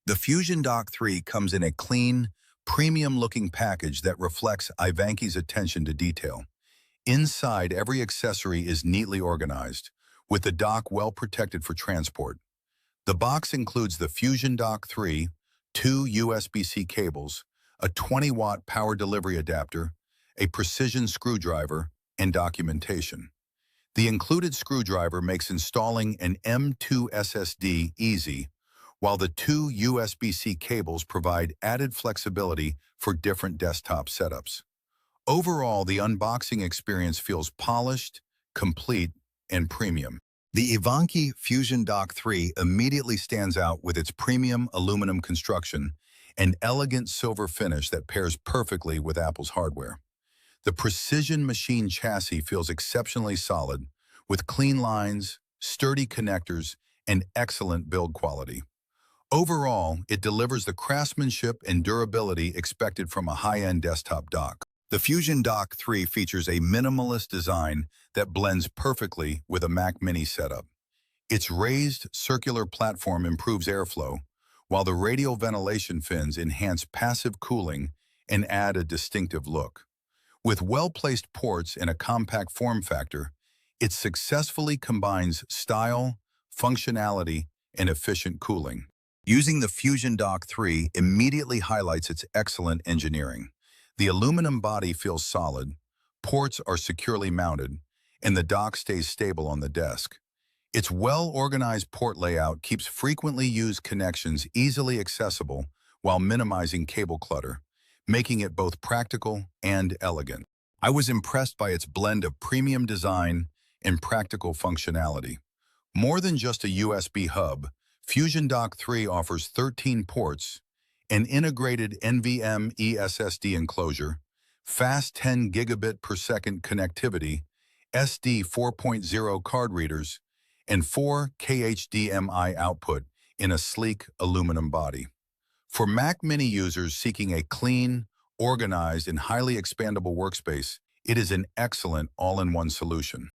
The FusionDock 3 comes in a clean, premium-looking package that reflects iVANKY's attention to detail. Inside, every accessory is neatly organized, with the dock well protected for transport. The box includes the FusionDock 3, two USB-C cables, a 20-watt power delivery adapter, a precision screwdriver, and documentation. The included screwdriver makes installing an M.2 SSD easy, while the two USB-C cables provide added flexibility for different desktop setups. Overall, the unboxing experience feels polished, complete, and premium. The iVANKY FusionDock 3 immediately stands out with its premium aluminum construction and elegant silver finish that pairs perfectly with Apple's hardware. The precision machine chassis feels exceptionally solid, with clean lines, sturdy connectors, and excellent build quality. Overall, it delivers the craftsmanship and durability expected from a high-end desktop dock. The FusionDock 3 features a minimalist design that blends perfectly with a Mac Mini setup. Its raised circular platform improves airflow, while the radial ventilation fins enhance passive cooling and add a distinctive look. With well-placed ports and a compact form factor, it successfully combines style, functionality, and efficient cooling. Using the FusionDock 3 immediately highlights its excellent engineering. The aluminum body feels solid, ports are securely mounted, and the dock stays stable on the desk. Its well-organized port layout keeps frequently used connections easily accessible while minimizing cable clutter, making it both practical and elegant. I was impressed by its blend of premium design and practical functionality. More than just a USB hub, FusionDock 3 offers 13 ports, an integrated NVMe SSD enclosure, fast 10 gigabit per second connectivity, SD 4.0 card readers, and 4K HDMI output in a sleek aluminum body. For Mac Mini users seeking a clean, organized, and highly expandable workspace, it is an excellent all-in-one solution.